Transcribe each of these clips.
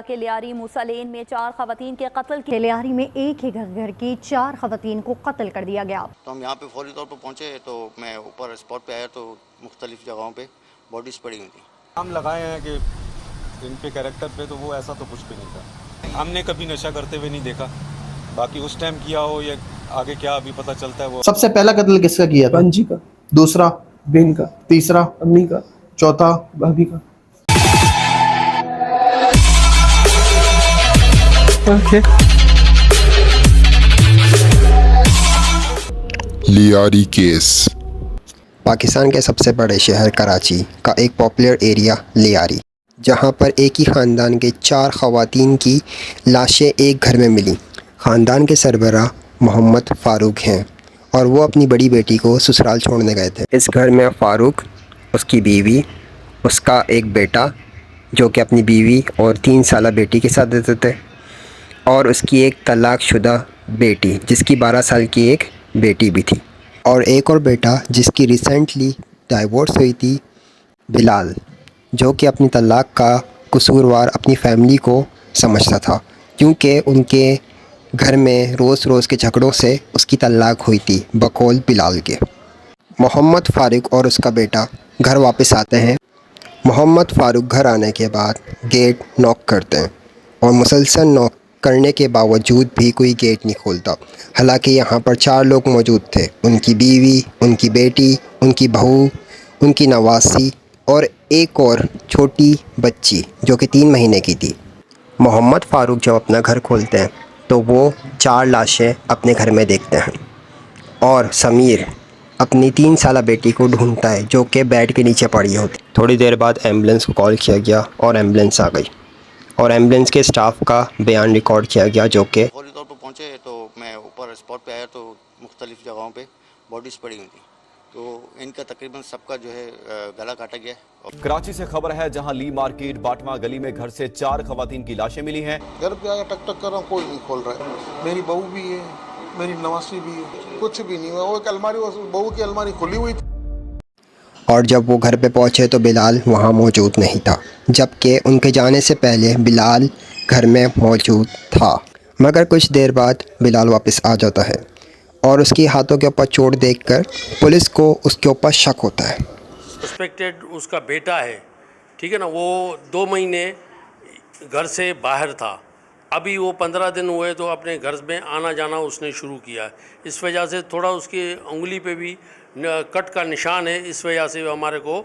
के लियारी मूसा लेन में 4 खवातीन के कत्ल के लियारी में एक ही घर की 4 खवातीन को कत्ल कर दिया गया। तो हम यहाँ पे फौरी तौर पर पहुँचे तो मैं ऊपर स्पॉट पे आया तो मुख्तलिफ जगहों पे बॉडीज़ पड़ी हुई थी। हम लगाए हैं कि इनके कैरेक्टर पे तो वो ऐसा तो कुछ भी नहीं था। हमने कभी नशा करते हुए नहीं देखा, बाकी उस टाइम किया हो या आगे क्या अभी पता चलता है। वो सबसे पहला कत्ल किसका किया था? पंजी का, दूसरा बेन का, तीसरा अम्मी का, चौथा भाभी का। लियारी केस। पाकिस्तान के सबसे बड़े शहर कराची का एक पॉपुलर एरिया लियारी, जहां पर एक ही ख़ानदान के 4 ख़वातीन की लाशें एक घर में मिली। ख़ानदान के सरबराह मोहम्मद फ़ारूक हैं और वो अपनी बड़ी बेटी को ससुराल छोड़ने गए थे। इस घर में फ़ारूक, उसकी बीवी, उसका एक बेटा जो कि अपनी बीवी और 3 साला बेटी के साथ रहते थे, और उसकी एक तलाक़शुदा बेटी जिसकी 12 साल की एक बेटी भी थी, और एक और बेटा जिसकी रिसेंटली डाइवोर्स हुई थी, बिलाल, जो कि अपनी तलाक़ का कसूरवार अपनी फैमिली को समझता था, क्योंकि उनके घर में रोज़ रोज़ के झगड़ों से उसकी तलाक़ हुई थी बकौल बिलाल के। मोहम्मद फ़ारूक और उसका बेटा घर वापस आते हैं। मोहम्मद फ़ारूक घर आने के बाद गेट नॉक करते हैं और मुसलसल नॉक करने के बावजूद भी कोई गेट नहीं खोलता। हालांकि यहाँ पर 4 लोग मौजूद थे, उनकी बीवी, उनकी बेटी, उनकी बहू, उनकी नवासी और एक और छोटी बच्ची जो कि 3 महीने की थी। मोहम्मद फ़ारूक जब अपना घर खोलते हैं तो वो 4 लाशें अपने घर में देखते हैं, और समीर अपनी 3 साला बेटी को ढूंढता है जो कि बेड के नीचे पड़ी होती। थोड़ी देर बाद एम्बुलेंस को कॉल किया गया और एम्बुलेंस आ गई और एम्बुलेंस के स्टाफ का बयान रिकॉर्ड किया गया, जो कि फौरी तौर पर पहुँचे तो मैं ऊपर स्पॉट पे आया तो मुख्तलिफ जगहों पे बॉडीज़ पड़ी हुई थी। तो इनका तकरीबन सबका जो है गला काटा गया। कराची से खबर है, जहां ली मार्केट बाटमा गली में घर से 4 खवातीन की लाशें मिली हैं। घर पे आया टक टक कर रहा हूँ, कोई नहीं खोल रहा है। मेरी बहू भी है, मेरी नवासी भी है, कुछ भी नहीं हुआ। वो एक अलमारी, बहू की अलमारी खुली हुई थी। और जब वो घर पे पहुँचे तो बिलाल वहाँ मौजूद नहीं था, जबकि उनके जाने से पहले बिलाल घर में मौजूद था। मगर कुछ देर बाद बिलाल वापस आ जाता है और उसके हाथों के ऊपर चोट देखकर पुलिस को उसके ऊपर शक होता है। सस्पेक्टेड उसका बेटा है, ठीक है ना, वो 2 महीने घर से बाहर था। अभी वो 15 दिन हुए तो अपने घर में आना जाना उसने शुरू किया। इस वजह से थोड़ा उसकी उंगली पे भी कट का निशान है। इस वजह से हमारे को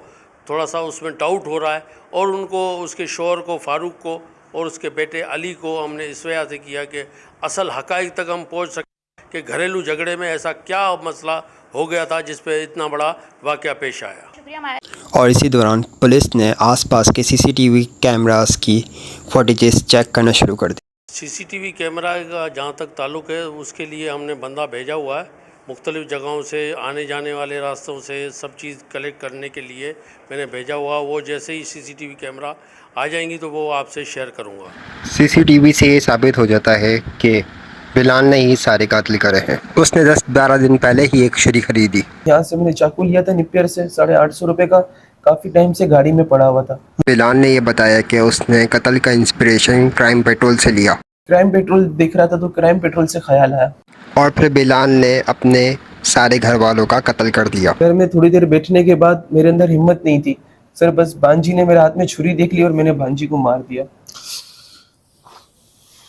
थोड़ा सा उसमें डाउट हो रहा है, और उनको, उसके शौहर को, फ़ारूक को और उसके बेटे अली को हमने इस वजह से किया कि असल हक़ाइक़ तक हम पहुँच सकें कि घरेलू झगड़े में ऐसा क्या मसला हो गया था जिस पे इतना बड़ा वाक़या पेश आया। और इसी दौरान पुलिस ने आसपास के सीसीटीवी कैमरास की फुटेजेस चेक करना शुरू कर दी। सीसीटीवी कैमरा का जहाँ तक ताल्लुक़ है, उसके लिए हमने बंदा भेजा हुआ है। मुख्तलिफ़ जगहों से आने जाने वाले रास्तों से सब चीज़ कलेक्ट करने के लिए मैंने भेजा हुआ। वो जैसे ही सीसीटीवी कैमरा आ जाएंगी तो वो आपसे शेयर करूँगा। सीसीटीवी से ये साबित हो जाता है कि बिलाल ने ही सारे कातिल करे हैं। उसने 10-12 दिन पहले ही एक छुरी खरीदी। यहाँ से मैंने चाकू लिया था निपियर से 850 रुपये का, काफ़ी टाइम से गाड़ी में पड़ा हुआ था। बिलाल ने ये बताया कि उसने कत्ल का इंस्पिरेशन क्राइम पेट्रोल से लिया। क्राइम पेट्रोल देख रहा था तो क्राइम पेट्रोल से ख्याल आया, और फिर बिलाल ने अपने सारे घर वालों का कत्ल कर दिया। घर में थोड़ी देर बैठने के बाद मेरे अंदर हिम्मत नहीं थी सर, बस भांजी ने मेरे हाथ में छुरी देख ली और मैंने भांजी को मार दिया।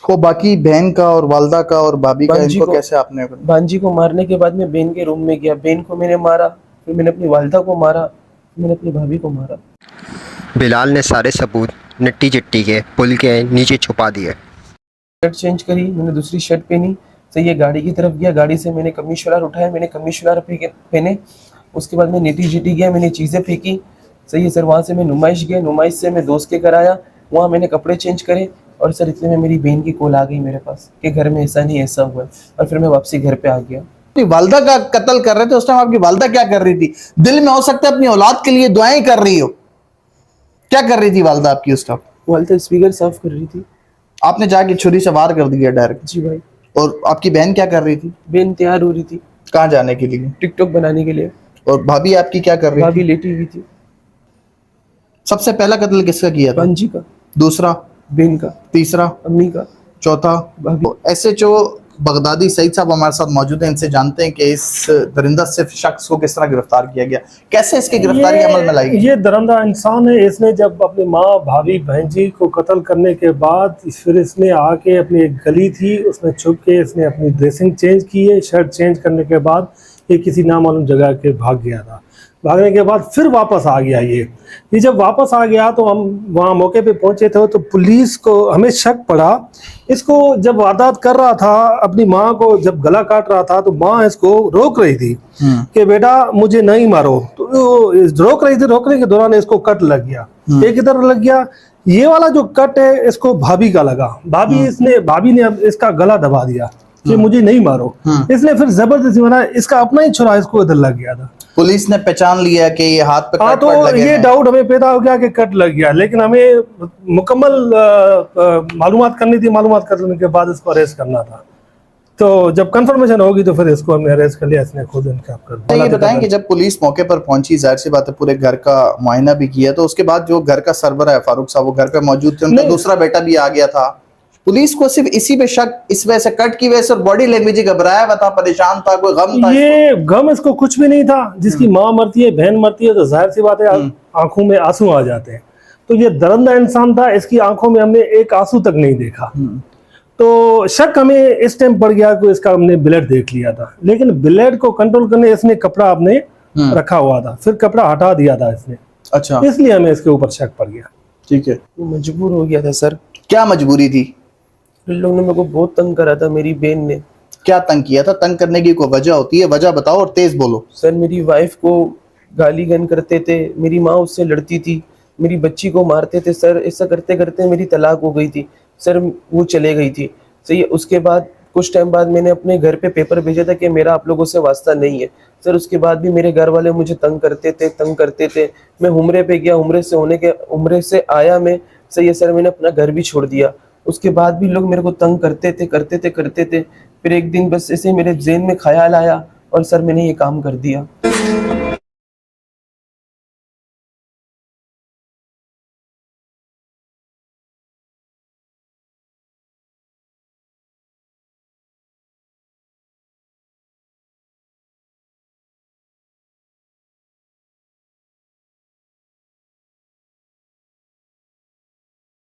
वो बाकी बहन का और वालदा का और भाभी का, इनको कैसे आपने? भांजी को मारने के बाद मैं बहन के रूम में गया, बहन को मैंने मारा, फिर मैंने अपनी वालदा को मारा, फिर मैंने अपनी भाभी को मारा। बिलाल ने सारे सबूत नट्टी चिट्टी के पुल के नीचे छुपा दिए। शर्ट चेंज करी, मैंने दूसरी शर्ट पहनी, सही है, गाड़ी की तरफ गया, गाड़ी से मैंने कमीज शरार उठाया, मैंने कमीज शरार पहने, उसके बाद मैं नीटी जिटी गया, मैंने चीज़ें फेंकी, सही है सर। वहाँ से मैं नुमाइश गया, नुमाइश से मैं दोस्त के घर आया, वहाँ मैंने कपड़े चेंज करे, और सर इतने में मेरी बहन की कॉल आ गई मेरे पास कि घर में ऐसा नहीं ऐसा हुआ, और फिर मैं वापसी घर पे आ गया। वालदा का कत्ल कर रहे थे उस टाइम, आपकी वालदा क्या कर रही थी? दिल में हो सकता है अपनी औलाद के लिए दुआएं कर रही हो, क्या कर रही थी वालदा आपकी उस टाइम? वालदा स्पीकर साफ कर रही थी, आपने जाके छुरी से वार कर दिया डायरेक्ट? जी भाई। और आपकी बहन क्या कर रही थी? बहन तैयार हो रही थी। कहाँ जाने के लिए? टिकटॉक बनाने के लिए। और भाभी आपकी क्या कर रही थी? भाभी लेटी हुई थी। सबसे पहला कत्ल किसका किया था? पंजी का, दूसरा बहन का, तीसरा, अम्मी का, चौथा भाभी। एसएचओ बगदादी सईद साहब हमारे साथ मौजूद हैं, इनसे जानते हैं कि इस दरिंदा सिर्फ शख्स को किस तरह गिरफ्तार किया गया, कैसे इसकी गिरफ्तारी अमल में लाई गई? ये दरिंदा इंसान है। इसने जब अपनी माँ, भाभी, बहन जी को कत्ल करने के बाद फिर इसने आके अपनी एक गली थी उसमें छुप के इसने अपनी ड्रेसिंग चेंज की है। शर्ट चेंज करने के बाद ये किसी नामालूम जगह के भाग गया था। भागने के बाद फिर वापस आ गया। ये जब वापस आ गया तो हम वहाँ मौके पे पहुँचे थे तो पुलिस को हमें शक पड़ा। इसको जब वारदात कर रहा था, अपनी माँ को जब गला काट रहा था तो माँ इसको रोक रही थी कि बेटा मुझे नहीं मारो। तो रोक रही थी, रोकने के दौरान इसको कट लग गया। एक इधर लग गया। ये वाला जो कट है इसको भाभी का लगा। भाभी ने इसका गला दबा दिया कि मुझे नहीं मारो। इसने फिर जबरदस्ती मारा, इसका अपना ही छुरा इसको इधर लग गया था। पुलिस ने पहचान लिया कि ये हाथ पे हाँ, कट तो लगे ये हैं। डाउट हमें पैदा हो गया कि कट लग गया, लेकिन हमें मुकम्मल मालूमात करनी थी। मालूमात करने के बाद इसको अरेस्ट करना था। तो जब कंफर्मेशन होगी तो फिर इसको हमने अरेस्ट कर लिया। इसने खुद इनकार कर तो ये बताएं कि जब पुलिस मौके पर पहुंची, जाहिर सी बात है पूरे घर का मुआयना भी किया, तो उसके बाद जो घर का सरबराह है फारूक साहब वो घर पे मौजूद थे, उनका दूसरा बेटा भी आ गया था। पुलिस को सिर्फ इसी पे शक, इस वजह से कट की वजह से, और बॉडी लैंग्वेज घबराया हुआ था, परेशान था, कोई गम था? ये गम इसको कुछ भी नहीं था। जिसकी माँ मरती है, बहन मरती है तो जाहिर सी बात है आंखों में आंसू आ जाते हैं। तो ये दरिंदा इंसान था, इसकी आंखों में हमने एक आंसू तक नहीं देखा। तो शक हमें इस टाइम पड़ गया कि इसका हमने ब्लड देख लिया था, लेकिन ब्लड को कंट्रोल करने इसने कपड़ा अपने रखा हुआ था, फिर कपड़ा हटा दिया था इसने। अच्छा, इसलिए हमें इसके ऊपर शक पड़ गया। ठीक है। मजबूर हो गया था सर। क्या मजबूरी थी? इन लोगों ने मेरे को बहुत तंग करा था। मेरी बहन ने। क्या तंग किया था? तंग करने की कोई वजह होती है? वजह बताओ और तेज बोलो। सर मेरी वाइफ को गाली गन करते थे, मेरी माँ उससे लड़ती थी, मेरी बच्ची को मारते थे सर। ऐसा करते करते मेरी तलाक हो गई थी सर, वो चले गई थी। सही है। उसके बाद कुछ टाइम बाद मैंने अपने घर पे पेपर भेजा था कि मेरा आप लोगों से वास्ता नहीं है सर। उसके बाद भी मेरे घर वाले मुझे तंग करते थे। मैं उम्रे पे गया, उम्रे से आया मैं। सही है सर, मैंने अपना घर भी छोड़ दिया। उसके बाद भी लोग मेरे को तंग करते थे। फिर एक दिन बस ऐसे मेरे ज़हन में ख्याल आया और सर मैंने ये काम कर दिया।